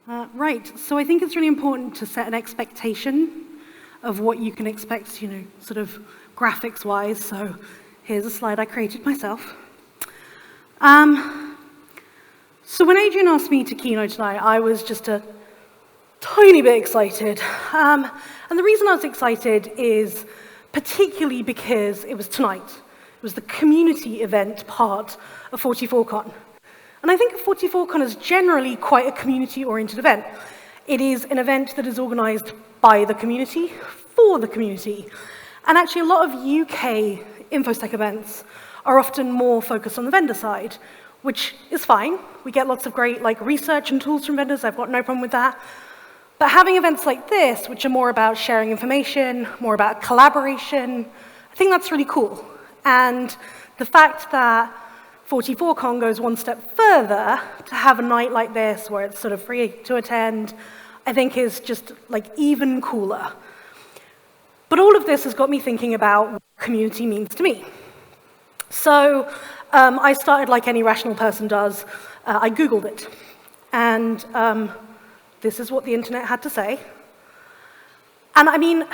Right, so I think it's really important to set an expectation of what you can expect, sort of graphics-wise. So here's a slide I created myself. So when Adrian asked me to keynote tonight, I was just a tiny bit excited. And the reason I was excited is particularly because it was tonight. It was the community event part of 44Con. And I think 44Con is generally quite a community-oriented event. It is an event that is organized by the community, for the community. And actually, a lot of UK InfoSec events are often more focused on the vendor side, which is fine. We get lots of great research and tools from vendors. I've got no problem with that. But having events like this, which are more about sharing information, more about collaboration, I think that's really cool. And the fact that 44Con goes one step further to have a night like this where it's sort of free to attend, I think is just even cooler. But all of this has got me thinking about what community means to me. So I started like any rational person does. I Googled it. And this is what the internet had to say. And I mean,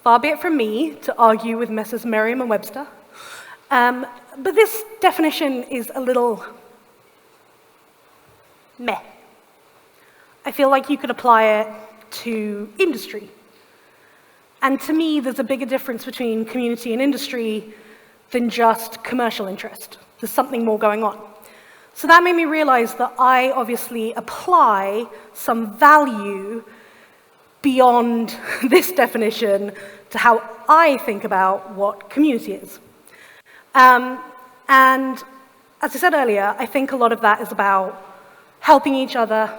far be it from me to argue with Messrs. Merriam and Webster. But this definition is a little meh. I feel like you could apply it to industry. And to me, there's a bigger difference between community and industry than just commercial interest. There's something more going on. So that made me realize that I obviously apply some value beyond this definition to how I think about what community is. And as I said earlier, I think a lot of that is about helping each other,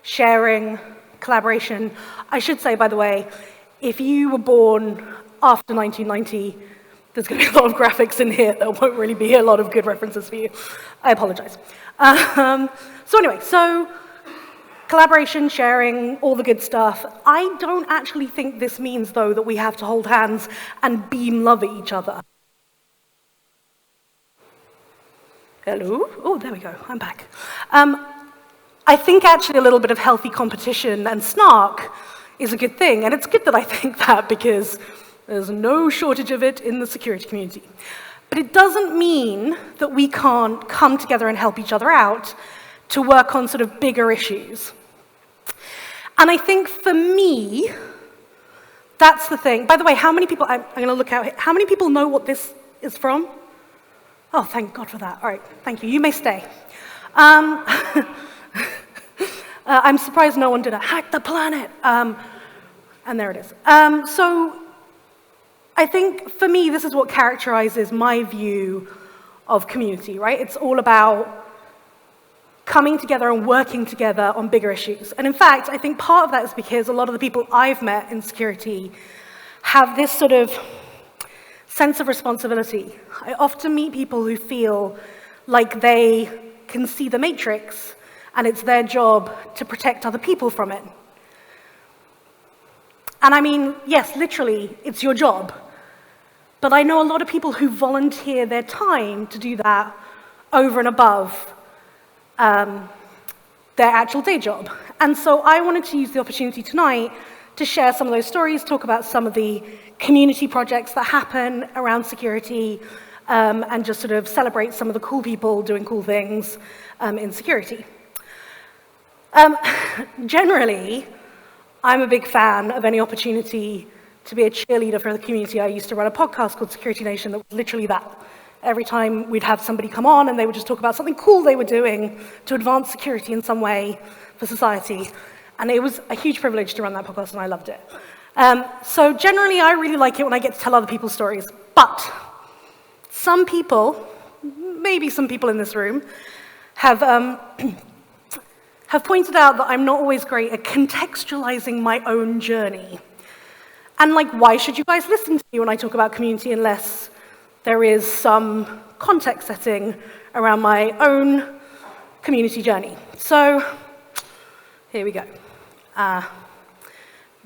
sharing, collaboration. I should say, by the way, if you were born after 1990, there's going to be a lot of graphics in here. There won't really be a lot of good references for you. I apologize. So anyway, collaboration, sharing, all the good stuff. I don't actually think this means, though, that we have to hold hands and beam love at each other. Hello? Oh, there we go. I'm back. I think actually a little bit of healthy competition and snark is a good thing. And it's good that I think that because there's no shortage of it in the security community. But it doesn't mean that we can't come together and help each other out to work on sort of bigger issues. And I think for me, that's the thing. By the way, how many people, I'm going to look out here, how many people know what this is from? Oh, thank God for that. All right, thank you. You may stay. I'm surprised no one did a hack the planet. And there it is. So I think for me, this is what characterizes my view of community, right? It's all about coming together and working together on bigger issues. And in fact, I think part of that is because a lot of the people I've met in security have this sort of sense of responsibility. I often meet people who feel like they can see the matrix and it's their job to protect other people from it. And I mean, yes, literally, it's your job. But I know a lot of people who volunteer their time to do that over and above their actual day job. And so I wanted to use the opportunity tonight to share some of those stories, talk about some of the community projects that happen around security, and just sort of celebrate some of the cool people doing cool things in security. Generally, I'm a big fan of any opportunity to be a cheerleader for the community. I used to run a podcast called Security Nation that was literally that. Every time we'd have somebody come on and they would just talk about something cool they were doing to advance security in some way for society. And it was a huge privilege to run that podcast, and I loved it. So generally, I really like it when I get to tell other people's stories. But some people, maybe some people in this room, have pointed out that I'm not always great at contextualizing my own journey. And why should you guys listen to me when I talk about community unless there is some context setting around my own community journey? So here we go.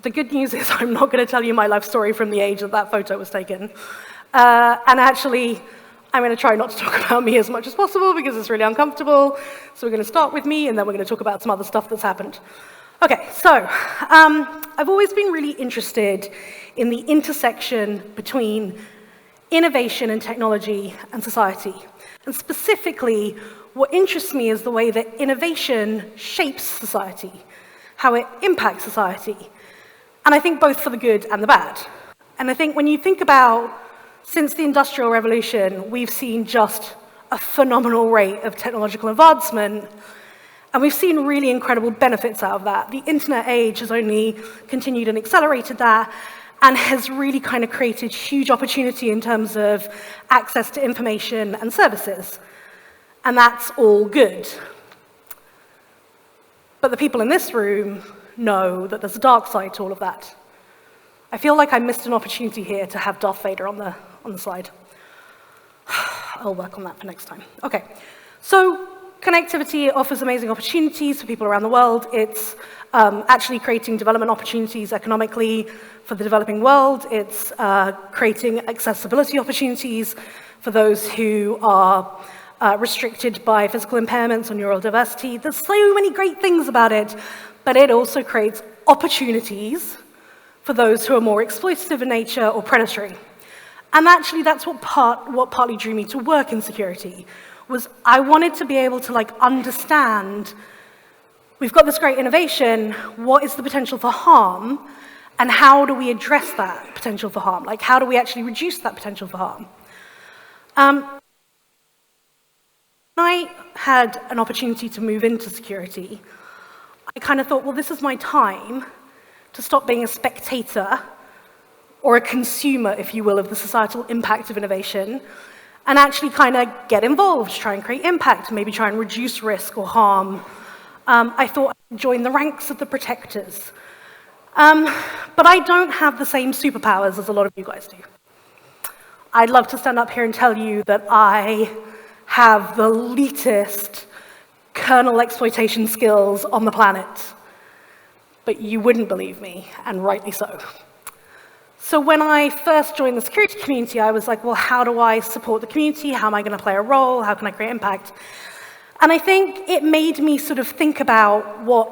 The good news is I'm not going to tell you my life story from the age that that photo was taken. And actually, I'm going to try not to talk about me as much as possible because it's really uncomfortable. So we're going to start with me, and then we're going to talk about some other stuff that's happened. Okay, so I've always been really interested in the intersection between innovation and technology and society. And specifically, what interests me is the way that innovation shapes society, how it impacts society. And I think both for the good and the bad. And I think when you think about, since the Industrial Revolution, we've seen just a phenomenal rate of technological advancement, and we've seen really incredible benefits out of that. The internet age has only continued and accelerated that, and has really kind of created huge opportunity in terms of access to information and services. And that's all good. But the people in this room know that there's a dark side to all of that. I feel like I missed an opportunity here to have Darth Vader on the slide. I'll work on that for next time. Okay, so connectivity offers amazing opportunities for people around the world. It's actually creating development opportunities economically for the developing world. It's creating accessibility opportunities for those who are restricted by physical impairments or neurodiversity. There's so many great things about it, but it also creates opportunities for those who are more exploitative in nature or predatory. And actually, that's what partly drew me to work in security, was I wanted to be able to understand, we've got this great innovation, what is the potential for harm, and how do we address that potential for harm? How do we actually reduce that potential for harm? When I had an opportunity to move into security, I kind of thought, well, this is my time to stop being a spectator or a consumer, if you will, of the societal impact of innovation, and actually kind of get involved, try and create impact, maybe try and reduce risk or harm. I thought I'd join the ranks of the protectors. But I don't have the same superpowers as a lot of you guys do. I'd love to stand up here and tell you that I have the elitist kernel exploitation skills on the planet. But you wouldn't believe me, and rightly so. So when I first joined the security community, I was like, well, how do I support the community? How am I going to play a role? How can I create impact? And I think it made me sort of think about what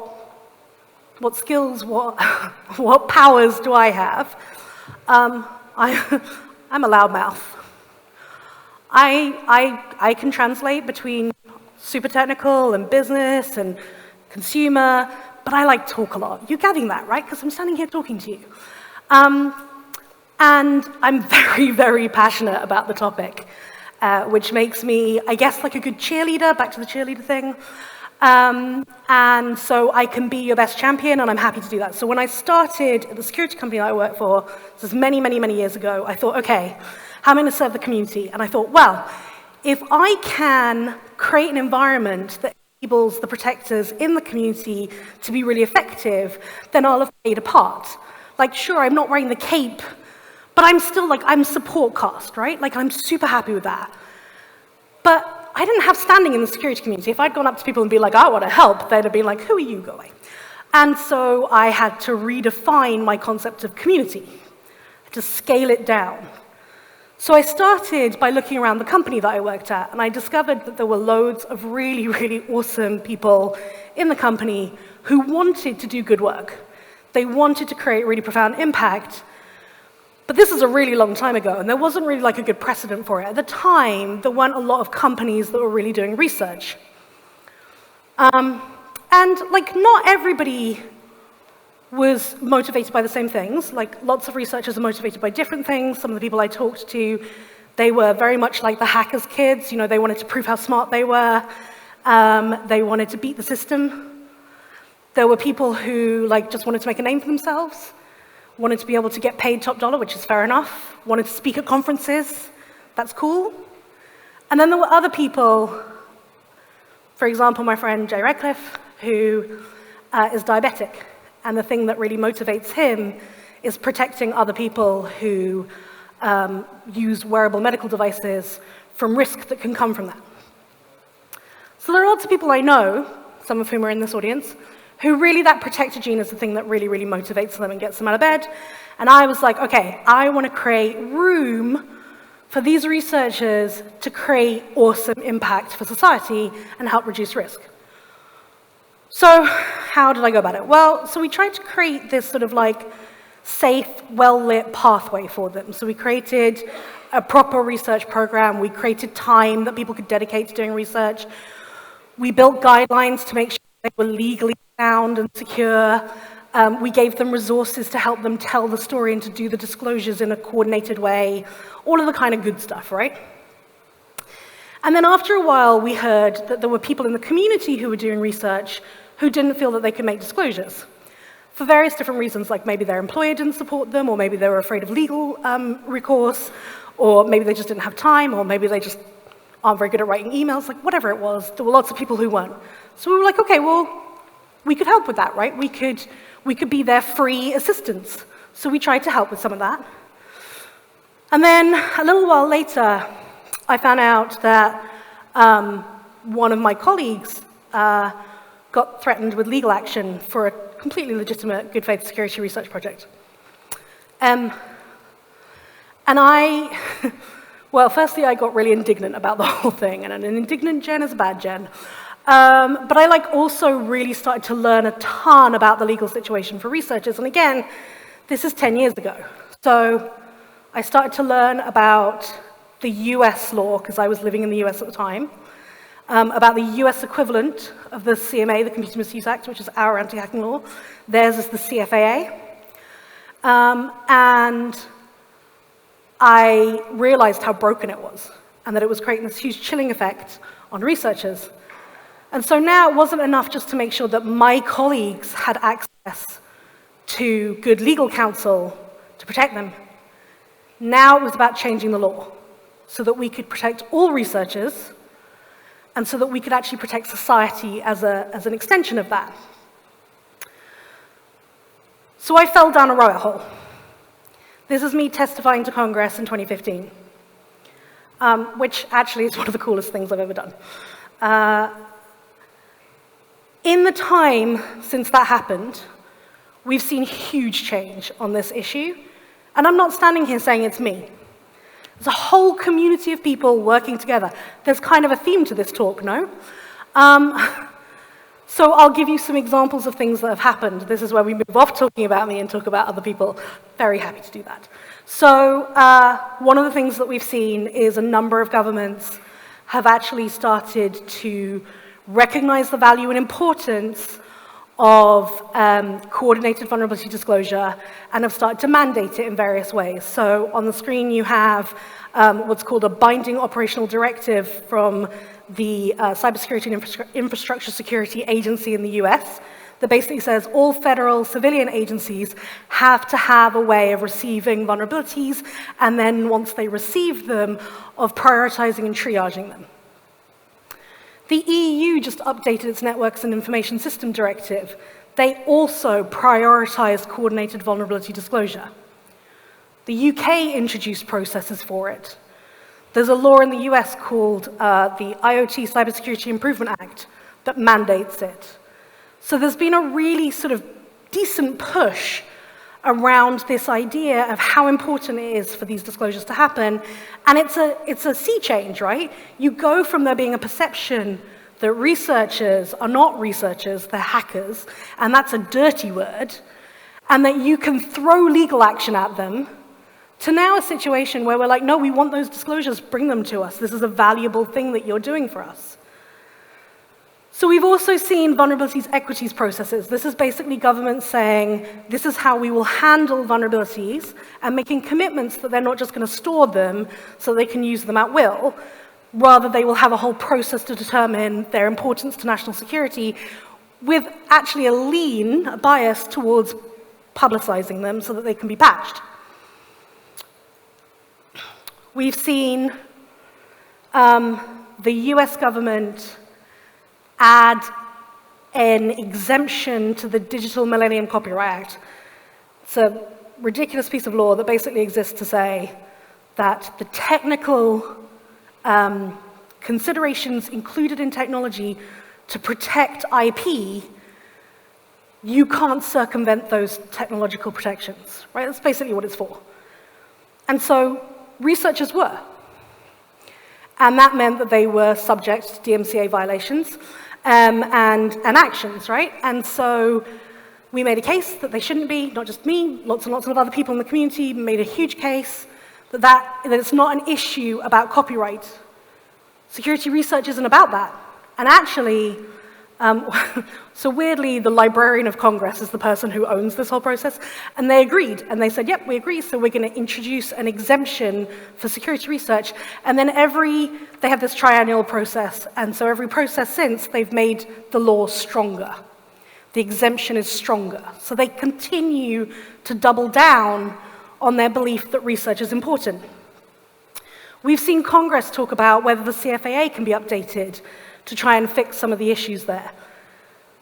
skills, what powers do I have? I'm a loudmouth. I can translate between super technical and business and consumer, but I talk a lot. You're getting that, right? Because I'm standing here talking to you. And I'm very, very passionate about the topic, which makes me, I guess, a good cheerleader, back to the cheerleader thing. And so I can be your best champion, and I'm happy to do that. So when I started at the security company that I work for, this was many, many, many years ago, I thought, okay, how am I going to serve the community? And I thought, well, if I can create an environment that enables the protectors in the community to be really effective, then I'll have played a part. Sure, I'm not wearing the cape, but I'm still, I'm support cast, right? I'm super happy with that. But I didn't have standing in the security community. If I'd gone up to people and be like, I want to help, they'd have been like, who are you going? And so I had to redefine my concept of community, to scale it down. So I started by looking around the company that I worked at, and I discovered that there were loads of really, really awesome people in the company who wanted to do good work. They wanted to create really profound impact. But this is a really long time ago, and there wasn't really a good precedent for it. At the time, there weren't a lot of companies that were really doing research. And not everybody was motivated by the same things. Lots of researchers are motivated by different things. Some of the people I talked to, they were very much like the hackers' kids. They wanted to prove how smart they were. They wanted to beat the system. There were people who just wanted to make a name for themselves, wanted to be able to get paid top dollar, which is fair enough, wanted to speak at conferences, that's cool. And then there were other people, for example, my friend Jay Redcliffe, who is diabetic. And the thing that really motivates him is protecting other people who use wearable medical devices from risk that can come from that. So there are lots of people I know, some of whom are in this audience, who really that protector gene is the thing that really, really motivates them and gets them out of bed. And I was like, okay, I want to create room for these researchers to create awesome impact for society and help reduce risk. So how did I go about it? Well, so we tried to create this sort of like safe, well-lit pathway for them. So we created a proper research program. We created time that people could dedicate to doing research. We built guidelines to make sure they were legally sound and secure. We gave them resources to help them tell the story and to do the disclosures in a coordinated way, all of the kind of good stuff, right? And then after a while, we heard that there were people in the community who were doing research who didn't feel that they could make disclosures for various different reasons, like maybe their employer didn't support them, or maybe they were afraid of legal recourse, or maybe they just didn't have time, or maybe they just aren't very good at writing emails, like whatever it was. There were lots of people who weren't. So we were like, okay, well, we could help with that, right? We could be their free assistants. So we tried to help with some of that. And then a little while later, I found out that one of my colleagues got threatened with legal action for a completely legitimate good faith security research project. And well, firstly, I got really indignant about the whole thing, and an indignant gen is a bad gen. But I also really started to learn a ton about the legal situation for researchers. And again, this is 10 years ago. So I started to learn about the US law, because I was living in the US at the time, about the US equivalent of the CMA, the Computer Misuse Act, which is our anti-hacking law. Theirs is the CFAA. And I realized how broken it was, and that it was creating this huge chilling effect on researchers. And so now it wasn't enough just to make sure that my colleagues had access to good legal counsel to protect them. Now it was about changing the law so that we could protect all researchers and so that we could actually protect society as an extension of that. So I fell down a rabbit hole. This is me testifying to Congress in 2015, which actually is one of the coolest things I've ever done. In the time since that happened, we've seen huge change on this issue. And I'm not standing here saying it's me. There's a whole community of people working together. There's kind of a theme to this talk, no? So I'll give you some examples of things that have happened. This is where we move off talking about me and talk about other people. Very happy to do that. So one of the things that we've seen is a number of governments have actually started to recognize the value and importance of coordinated vulnerability disclosure and have started to mandate it in various ways. So on the screen you have what's called a binding operational directive from the Cybersecurity and Infrastructure Security Agency in the US that basically says all federal civilian agencies have to have a way of receiving vulnerabilities, and then once they receive them, of prioritizing and triaging them. The EU just updated its Networks and Information System Directive. They also prioritize coordinated vulnerability disclosure. The UK introduced processes for it. There's a law in the US called the IoT Cybersecurity Improvement Act that mandates it. So there's been a really sort of decent push around this idea of how important it is for these disclosures to happen. And it's a sea change, right? You go from there being a perception that researchers are not researchers, they're hackers, and that's a dirty word, and that you can throw legal action at them, to now a situation where we're like, no, we want those disclosures, bring them to us. This is a valuable thing that you're doing for us. So we've also seen vulnerabilities equities processes. This is basically government saying, this is how we will handle vulnerabilities, and making commitments that they're not just going to store them so they can use them at will. Rather, they will have a whole process to determine their importance to national security with actually a bias towards publicizing them so that they can be patched. We've seen the US government add an exemption to the Digital Millennium Copyright Act. It's a ridiculous piece of law that basically exists to say that the technical considerations included in technology to protect IP, you can't circumvent those technological protections, right? That's basically what it's for. And so researchers were. And that meant that they were subject to DMCA violations and actions, right? And so we made a case that they shouldn't be, not just me, lots and lots of other people in the community made a huge case that it's not an issue about copyright. Security research isn't about that. And actually, so weirdly, the Librarian of Congress is the person who owns this whole process, and they agreed, and they said, yep, we agree, so we're going to introduce an exemption for security research, and then they have this triennial process, and so every process since, they've made the law stronger. The exemption is stronger, so they continue to double down on their belief that research is important. We've seen Congress talk about whether the CFAA can be updated to try and fix some of the issues there.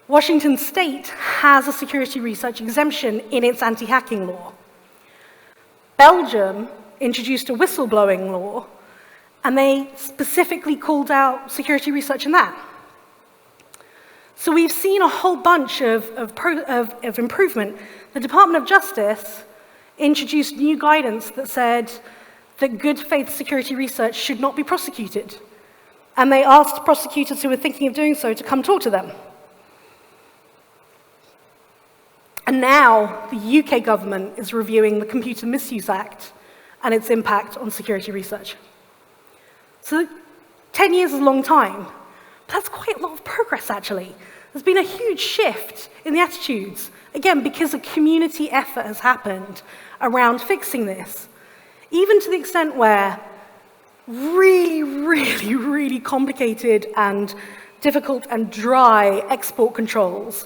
Washington State has a security research exemption in its anti-hacking law. Belgium introduced a whistleblowing law, and they specifically called out security research in that. So we've seen a whole bunch of improvement. The Department of Justice introduced new guidance that said that good faith security research should not be prosecuted. And they asked prosecutors who were thinking of doing so to come talk to them. And now the UK government is reviewing the Computer Misuse Act and its impact on security research. So 10 years is a long time, but that's quite a lot of progress, actually. There's been a huge shift in the attitudes, again, because a community effort has happened around fixing this, even to the extent where really complicated and difficult and dry export controls,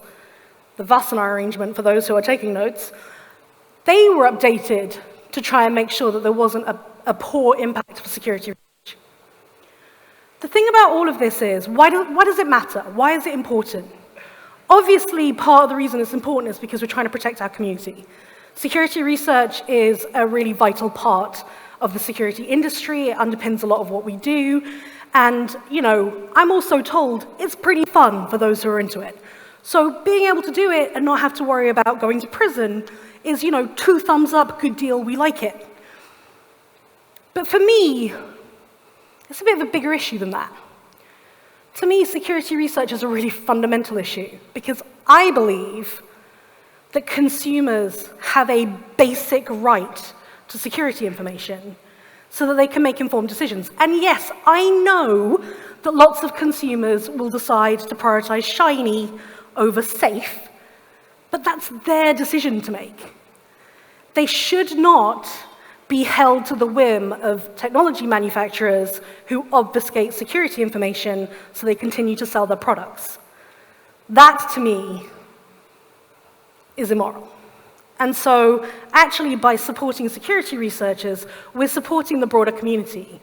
the Wassenaar arrangement for those who are taking notes, they were updated to try and make sure that there wasn't a poor impact for security research. The thing about all of this is, why does it matter? Why is it important? Obviously, part of the reason it's important is because we're trying to protect our community. Security research is a really vital part of the security industry. It underpins a lot of what we do. And, I'm also told it's pretty fun for those who are into it. So being able to do it and not have to worry about going to prison is, 2 thumbs up, good deal, we like it. But for me, it's a bit of a bigger issue than that. To me, security research is a really fundamental issue because I believe that consumers have a basic right to security information so that they can make informed decisions. And yes, I know that lots of consumers will decide to prioritize shiny over safe, but that's their decision to make. They should not be held to the whim of technology manufacturers who obfuscate security information so they continue to sell their products. That, to me, is immoral. And so, actually, by supporting security researchers, we're supporting the broader community.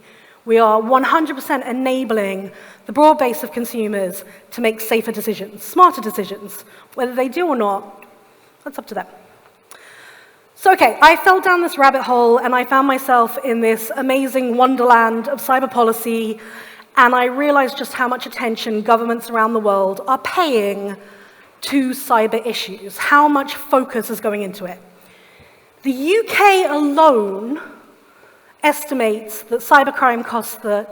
We are 100% enabling the broad base of consumers to make safer decisions, smarter decisions. Whether they do or not, that's up to them. So, okay, I fell down this rabbit hole, and I found myself in this amazing wonderland of cyber policy, and I realized just how much attention governments around the world are paying to cyber issues, how much focus is going into it. The UK alone estimates that cybercrime costs the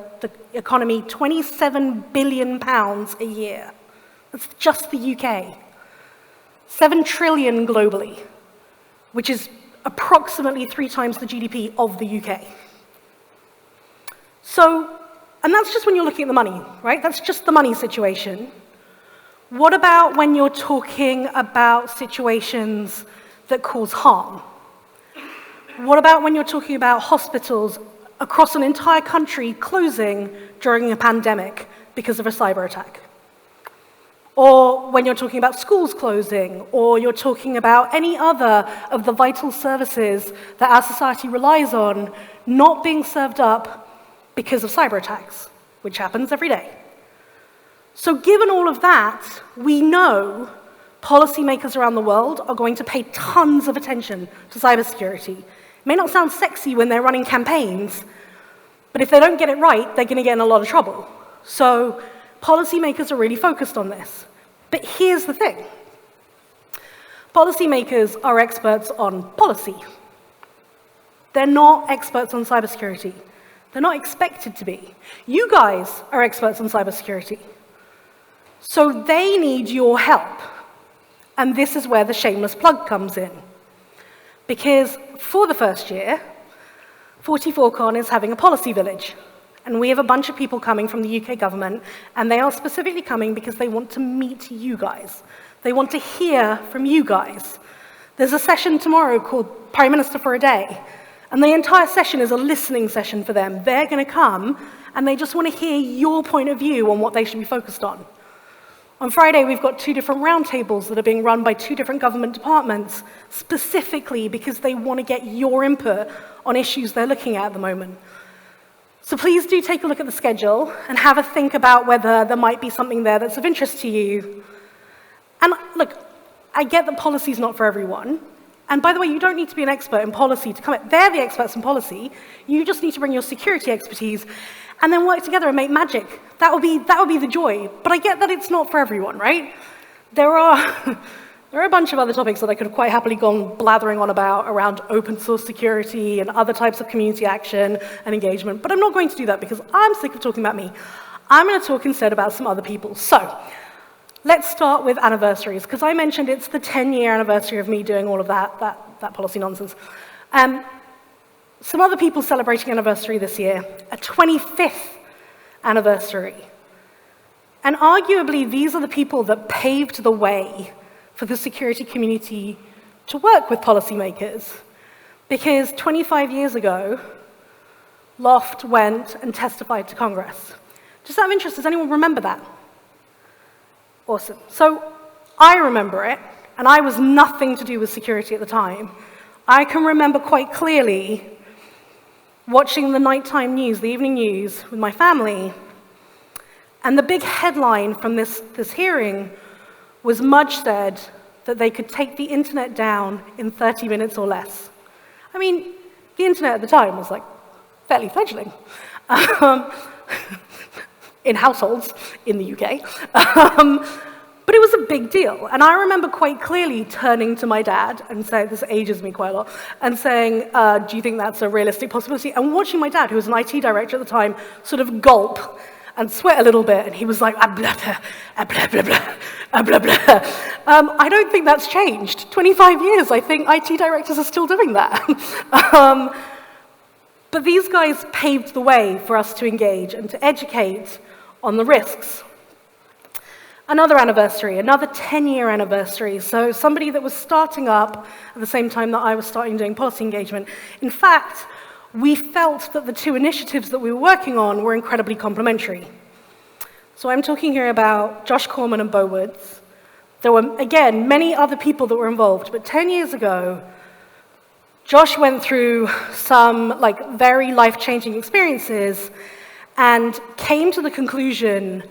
economy £27 billion a year. That's just the UK. 7 trillion globally, which is approximately 3 times the GDP of the UK. So, and that's just when you're looking at the money, right? That's just the money situation. What about when you're talking about situations that cause harm? What about when you're talking about hospitals across an entire country closing during a pandemic because of a cyber attack? Or when you're talking about schools closing, or you're talking about any other of the vital services that our society relies on not being served up because of cyber attacks, which happens every day. So given all of that, we know policymakers around the world are going to pay tons of attention to cybersecurity. It may not sound sexy when they're running campaigns, but if they don't get it right, they're going to get in a lot of trouble. So policymakers are really focused on this. But here's the thing. Policymakers are experts on policy. They're not experts on cybersecurity. They're not expected to be. You guys are experts on cybersecurity. So they need your help. And this is where the shameless plug comes in. Because for the first year, 44Con is having a policy village. And we have a bunch of people coming from the UK government, and they are specifically coming because they want to meet you guys. They want to hear from you guys. There's a session tomorrow called Prime Minister for a Day, and the entire session is a listening session for them. They're going to come, and they just want to hear your point of view on what they should be focused on. On Friday, we've got 2 different roundtables that are being run by 2 different government departments, specifically because they want to get your input on issues they're looking at the moment. So please do take a look at the schedule and have a think about whether there might be something there that's of interest to you. And look, I get that policy is not for everyone. And by the way, you don't need to be an expert in policy to come in. They're the experts in policy. You just need to bring your security expertise and then work together and make magic. That would be the joy. But I get that it's not for everyone, right? There are a bunch of other topics that I could have quite happily gone blathering on about around open source security and other types of community action and engagement, but I'm not going to do that because I'm sick of talking about me. I'm going to talk instead about some other people. So let's start with anniversaries, because I mentioned it's the 10-year anniversary of me doing all of that policy nonsense. Some other people celebrating anniversary this year, a 25th anniversary. And arguably, these are the people that paved the way for the security community to work with policymakers. Because 25 years ago, Loft went and testified to Congress. Just out of interest, does anyone remember that? Awesome. So I remember it, and I was nothing to do with security at the time. I can remember quite clearly watching the nighttime news, the evening news, with my family, and the big headline from this hearing was Mudge said that they could take the internet down in 30 minutes or less. I mean, the internet at the time was like fairly fledgling in households in the UK. But it was a big deal. And I remember quite clearly turning to my dad and saying, this ages me quite a lot, and saying, do you think that's a realistic possibility? And watching my dad, who was an IT director at the time, sort of gulp and sweat a little bit, and he was like, blah, blah, blah, blah, blah, blah, blah. I don't think that's changed. 25 years, I think IT directors are still doing that. But these guys paved the way for us to engage and to educate on the risks. Another anniversary, another 10-year anniversary. So somebody that was starting up at the same time that I was starting doing policy engagement. In fact, we felt that the 2 initiatives that we were working on were incredibly complementary. So I'm talking here about Josh Corman and Bo Woods. There were, again, many other people that were involved, but 10 years ago, Josh went through some very life-changing experiences and came to the conclusion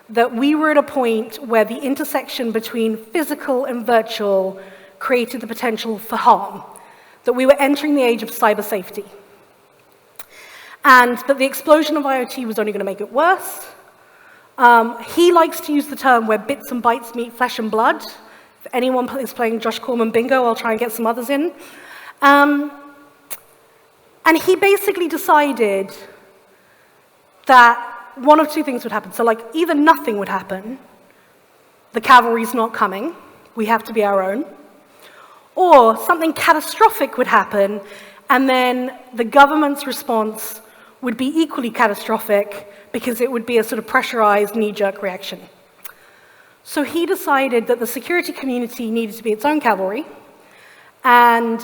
that we were at a point where the intersection between physical and virtual created the potential for harm, that we were entering the age of cyber safety. And that the explosion of IoT was only going to make it worse. He likes to use the term where bits and bytes meet flesh and blood. If anyone is playing Josh Corman bingo, I'll try and get some others in. And he basically decided that one of 2 things would happen. So either nothing would happen, the cavalry's not coming, we have to be our own, or something catastrophic would happen, and then the government's response would be equally catastrophic because it would be a sort of pressurized knee-jerk reaction. So he decided that the security community needed to be its own cavalry, and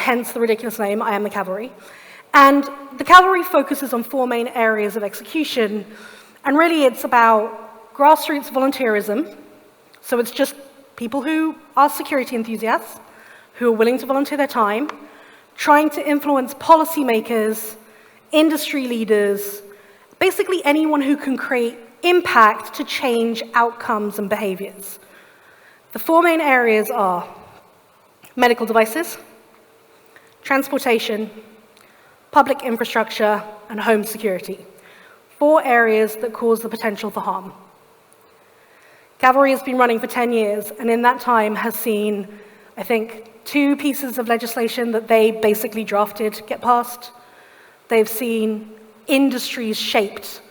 hence the ridiculous name, I am the cavalry. And the cavalry focuses on 4 main areas of execution, and really it's about grassroots volunteerism. So it's just people who are security enthusiasts, who are willing to volunteer their time, trying to influence policymakers, industry leaders, basically anyone who can create impact to change outcomes and behaviors. The 4 main areas are medical devices, transportation, public infrastructure, and home security. 4 areas that cause the potential for harm. Cavalry has been running for 10 years, and in that time has seen, I think, 2 pieces of legislation that they basically drafted get passed. They've seen industries shaped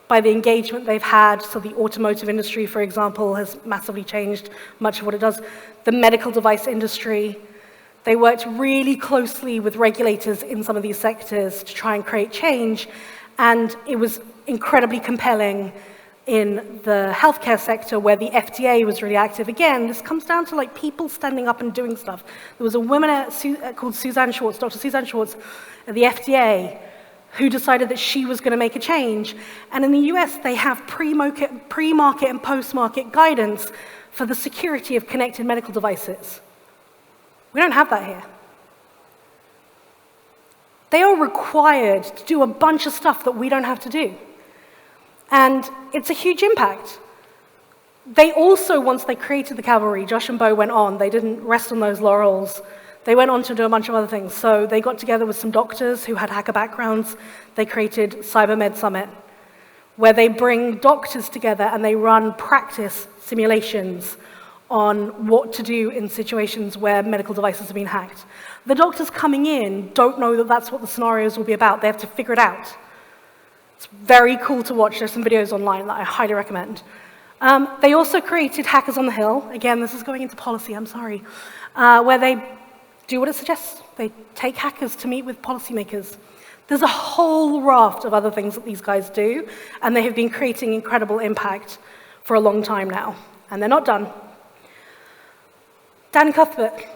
by the engagement they've had. So the automotive industry, for example, has massively changed much of what it does. The medical device industry, they worked really closely with regulators in some of these sectors to try and create change, and it was incredibly compelling in the healthcare sector where the FDA was really active. Again, this comes down to like people standing up and doing stuff. There was a woman called Suzanne Schwartz, Dr. Suzanne Schwartz at the FDA, who decided that she was going to make a change. And in the US, they have pre-market and post-market guidance for the security of connected medical devices. We don't have that here. They are required to do a bunch of stuff that we don't have to do. And it's a huge impact. They also, once they created the Cavalry, Josh and Bo went on, they didn't rest on those laurels. They went on to do a bunch of other things. So they got together with some doctors who had hacker backgrounds. They created CyberMed Summit, where they bring doctors together and they run practice simulations on what to do in situations where medical devices have been hacked. The doctors coming in don't know that that's what the scenarios will be about. They have to figure it out. It's very cool to watch. There's some videos online that I highly recommend. They also created Hackers on the Hill. Again, this is going into policy, I'm sorry, where they do what it suggests. They take hackers to meet with policymakers. There's a whole raft of other things that these guys do, and they have been creating incredible impact for a long time now, and they're not done. Dan Cuthbert,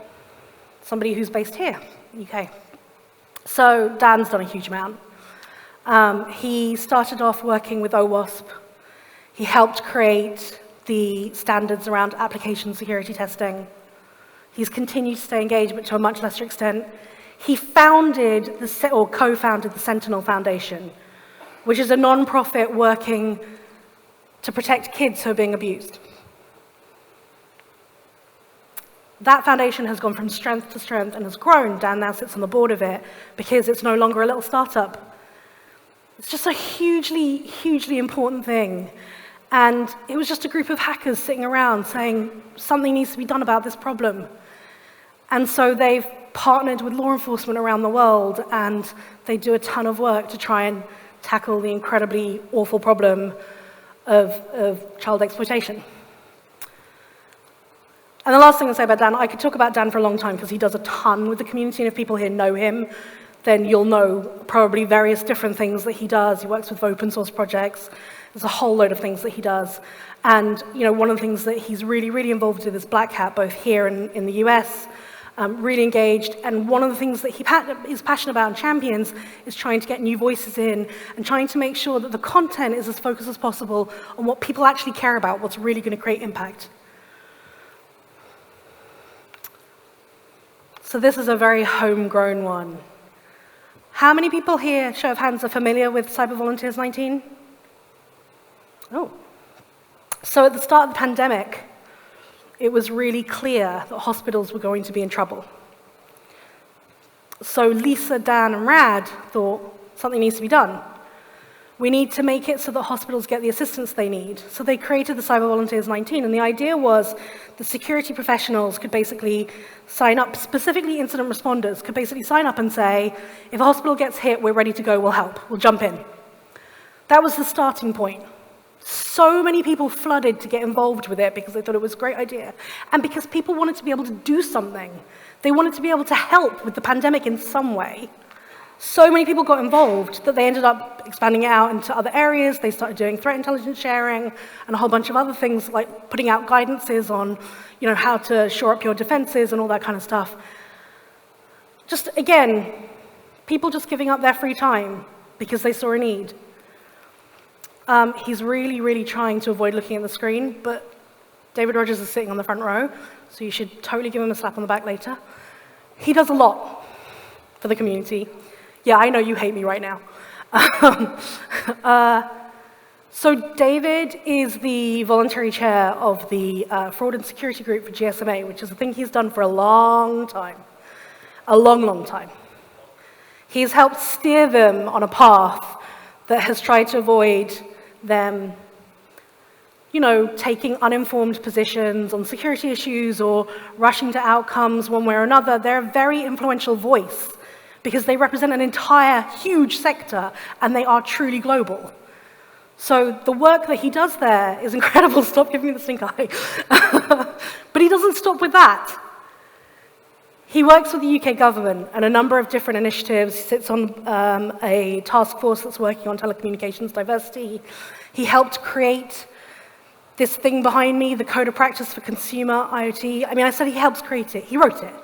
somebody who's based here, UK. So Dan's done a huge amount. He started off working with OWASP. He helped create the standards around application security testing. He's continued to stay engaged, but to a much lesser extent. He founded or co-founded the Sentinel Foundation, which is a non-profit working to protect kids who are being abused. That foundation has gone from strength to strength and has grown. Dan now sits on the board of it because it's no longer a little startup. It's just a hugely, hugely important thing. And it was just a group of hackers sitting around saying, something needs to be done about this problem. And so they've partnered with law enforcement around the world, and they do a ton of work to try and tackle the incredibly awful problem of child exploitation. And the last thing I'll say about Dan, I could talk about Dan for a long time because he does a ton with the community, and if people here know him, then you'll know probably various different things that he does. He works with open source projects. There's a whole load of things that he does. And one of the things that he's really, really involved with is Black Hat, both here and in the US, really engaged. And one of the things that he is passionate about and champions is trying to get new voices in and trying to make sure that the content is as focused as possible on what people actually care about, what's really going to create impact. So this is a very homegrown one. How many people here, show of hands, are familiar with Cyber Volunteers 19? Oh. So at the start of the pandemic, it was really clear that hospitals were going to be in trouble. So Lisa, Dan, and Rad thought something needs to be done. We need to make it so that hospitals get the assistance they need. So they created the Cyber Volunteers 19, and the idea was the security professionals could basically sign up, specifically incident responders, could basically sign up and say, if a hospital gets hit, we're ready to go, we'll help, we'll jump in. That was the starting point. So many people flooded to get involved with it because they thought it was a great idea, and because people wanted to be able to do something. They wanted to be able to help with the pandemic in some way. So many people got involved that they ended up expanding it out into other areas. They started doing threat intelligence sharing and a whole bunch of other things, like putting out guidances on, how to shore up your defenses and all that kind of stuff. Just, again, people just giving up their free time because they saw a need. He's really, really trying to avoid looking at the screen, but David Rogers is sitting on the front row, so you should totally give him a slap on the back later. He does a lot for the community. Yeah, I know you hate me right now. So David is the voluntary chair of the fraud and security group for GSMA, which is a thing he's done for a long time, a long, long time. He's helped steer them on a path that has tried to avoid them, taking uninformed positions on security issues or rushing to outcomes one way or another. They're a very influential voice because they represent an entire huge sector and they are truly global. So the work that he does there is incredible. Stop giving me the stink eye. But he doesn't stop with that. He works with the UK government and a number of different initiatives. He sits on a task force that's working on telecommunications diversity. He helped create this thing behind me, the Code of Practice for Consumer IoT. I mean, I said he helps create it. He wrote it.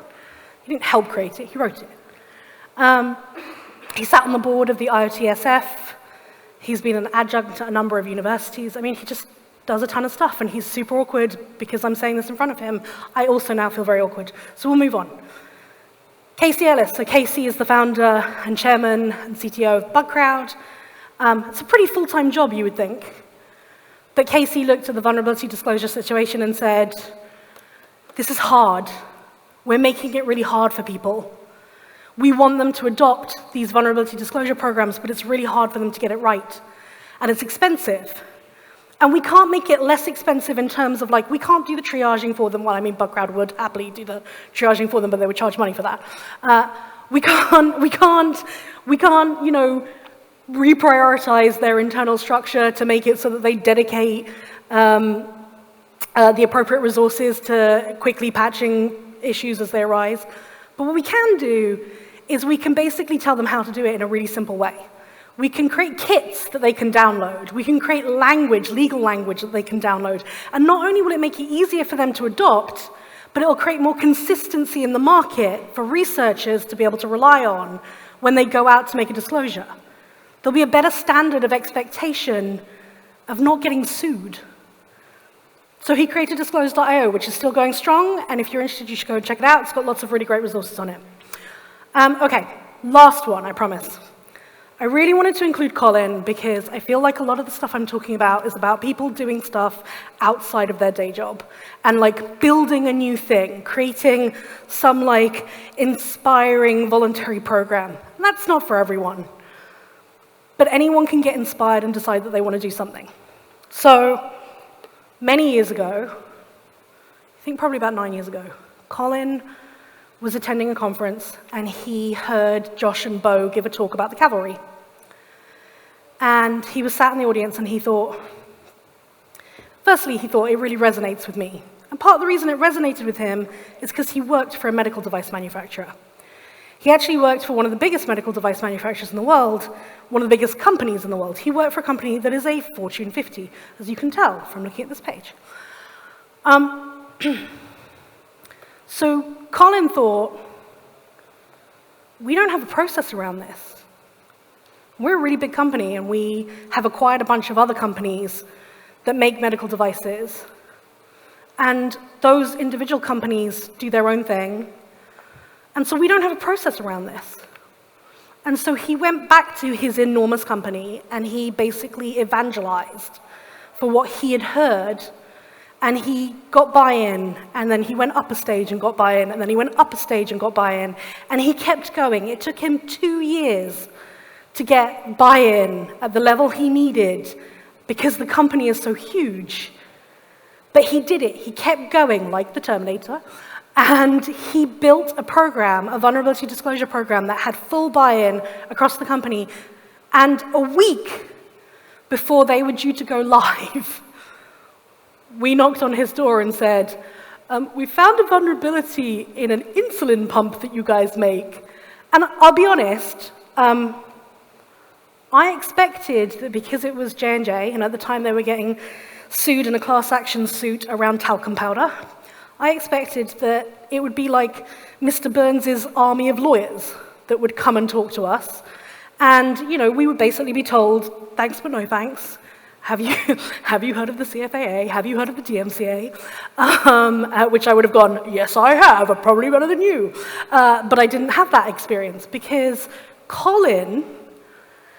He didn't help create it. He wrote it. He sat on the board of the IoTSF. He's been an adjunct at a number of universities. I mean, he just does a ton of stuff, and he's super awkward because I'm saying this in front of him. I also now feel very awkward. So we'll move on. Casey Ellis. So Casey is the founder and chairman and CTO of BugCrowd. It's a pretty full-time job, you would think. But Casey looked at the vulnerability disclosure situation and said, this is hard. We're making it really hard for people. We want them to adopt these vulnerability disclosure programs, but it's really hard for them to get it right. And it's expensive. And we can't make it less expensive in terms of, like, we can't do the triaging for them. Well, I mean, BugCrowd would happily do the triaging for them, but they would charge money for that. We can't, you know, reprioritize their internal structure to make it so that they dedicate the appropriate resources to quickly patching issues as they arise. But what we can do is we can basically tell them how to do it in a really simple way. We can create kits that they can download. We can create language, legal language that they can download. And not only will it make it easier for them to adopt, but it will create more consistency in the market for researchers to be able to rely on when they go out to make a disclosure. There'll be a better standard of expectation of not getting sued. So he created Disclose.io, which is still going strong, and if you're interested, you should go and check it out. It's got lots of really great resources on it. Okay, last one, I promise. I really wanted to include Colin because I feel like a lot of the stuff I'm talking about is about people doing stuff outside of their day job and like building a new thing, creating some like inspiring voluntary program. And that's not for everyone. But anyone can get inspired and decide that they want to do something. So many years ago, I think probably about 9 years ago, Colin was attending a conference and he heard Josh and Bo give a talk about the cavalry. And he was sat in the audience and he thought, firstly, he thought it really resonates with me. And part of the reason it resonated with him is because he worked for a medical device manufacturer. He actually worked for one of the biggest medical device manufacturers in the world, one of the biggest companies in the world. He worked for a company that is a Fortune 50, as you can tell from looking at this page. So Colin thought, we don't have a process around this. We're a really big company, and we have acquired a bunch of other companies that make medical devices. And those individual companies do their own thing. And so we don't have a process around this. And so he went back to his enormous company, and he basically evangelized for what he had heard. And he got buy-in, and then he went up a stage and got buy-in, and then he went up a stage and got buy-in. And he kept going. It took him 2 years to get buy-in at the level he needed because the company is so huge. But he did it. He kept going like the Terminator. And he built a program, a vulnerability disclosure program that had full buy-in across the company. And a week before they were due to go live, we knocked on his door and said, we found a vulnerability in an insulin pump that you guys make. And I'll be honest, I expected that because it was J&J, and at the time they were getting sued in a class action suit around talcum powder, I expected that it would be like Mr. Burns's army of lawyers that would come and talk to us. And, you know, we would basically be told, thanks but no thanks. Have you heard of the CFAA? Have you heard of the DMCA? At which I would have gone, yes, I have. I'm probably better than you. But I didn't have that experience because Colin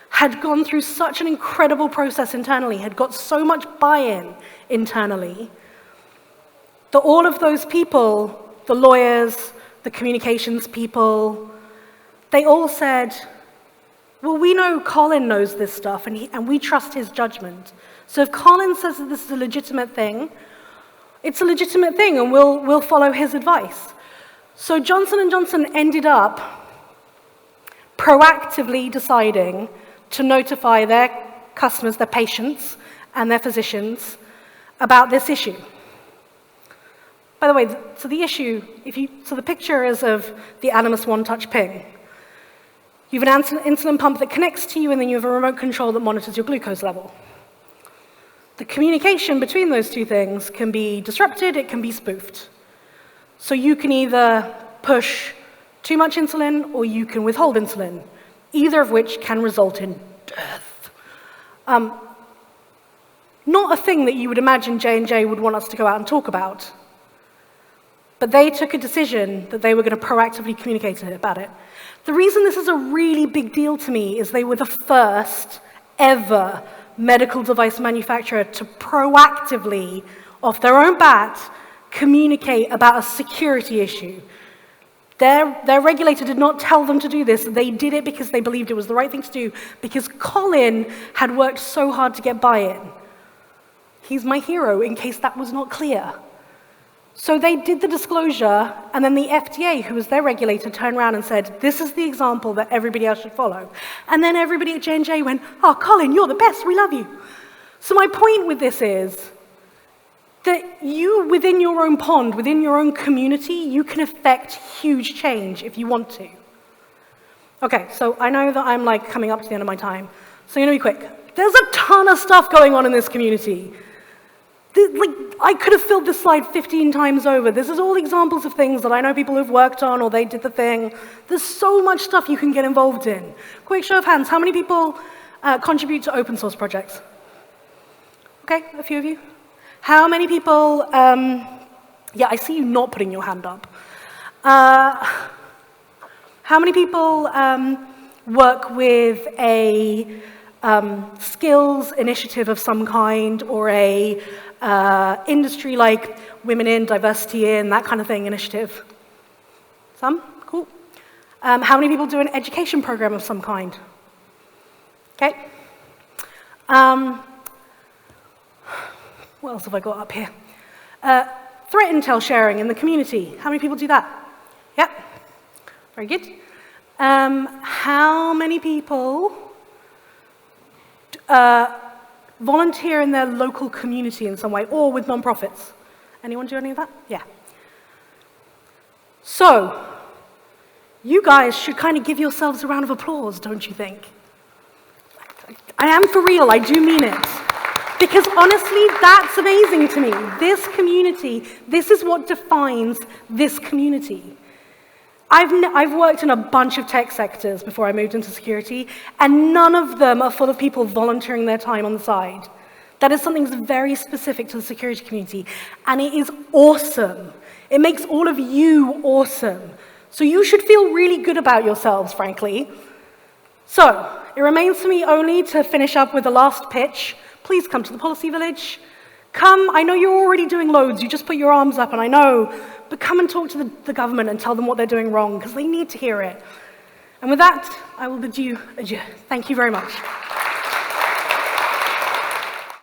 had gone through such an incredible process internally, had got so much buy-in internally, that all of those people, the lawyers, the communications people, they all said, well, we know Colin knows this stuff, and we trust his judgment. So if Colin says that this is a legitimate thing, it's a legitimate thing, and we'll follow his advice. So Johnson & Johnson ended up proactively deciding to notify their customers, their patients, and their physicians about this issue. By the way, so the issue, so the picture is of the Animus one-touch ping. You have an insulin pump that connects to you, and then you have a remote control that monitors your glucose level. The communication between those two things can be disrupted, it can be spoofed. So you can either push too much insulin, or you can withhold insulin, either of which can result in death. Not a thing that you would imagine J&J would want us to go out and talk about, but they took a decision that they were going to proactively communicate about it. The reason this is a really big deal to me is they were the first ever medical device manufacturer to proactively, off their own bat, communicate about a security issue. Their regulator did not tell them to do this. They did it because they believed it was the right thing to do, because Colin had worked so hard to get buy-in. He's my hero, in case that was not clear. So they did the disclosure, and then the FDA, who was their regulator, turned around and said, this is the example that everybody else should follow. And then everybody at J&J went, oh, Colin, you're the best, we love you. So my point with this is that you, within your own pond, within your own community, you can affect huge change if you want to. Okay, so I know that I'm like coming up to the end of my time, so I'm gonna be quick. There's a ton of stuff going on in this community. I could have filled this slide 15 times over. This is all examples of things that I know people who've worked on or they did the thing. There's so much stuff you can get involved in. Quick show of hands, how many people contribute to open source projects? Okay, a few of you. How many people, yeah, I see you not putting your hand up. How many people work with a skills initiative of some kind, or a industry like Women in, Diversity in, that kind of thing initiative? Some? Cool. How many people do an education program of some kind? Okay. What else have I got up here? Threat intel sharing in the community. How many people do that? Yep. Very good. How many people volunteer in their local community in some way, or with nonprofits? Anyone do any of that? Yeah. So, you guys should kind of give yourselves a round of applause, don't you think? I am for real, I do mean it. Because honestly, that's amazing to me. This community, this is what defines this community. I've worked in a bunch of tech sectors before I moved into security, and none of them are full of people volunteering their time on the side. That is something that's very specific to the security community, and it is awesome. It makes all of you awesome. So you should feel really good about yourselves, frankly. So, it remains for me only to finish up with the last pitch. Please come to the Policy Village. Come, I know you're already doing loads, you just put your arms up, and I know, but come and talk to the government and tell them what they're doing wrong, because they need to hear it. And with that, I will bid you adieu. Thank you very much.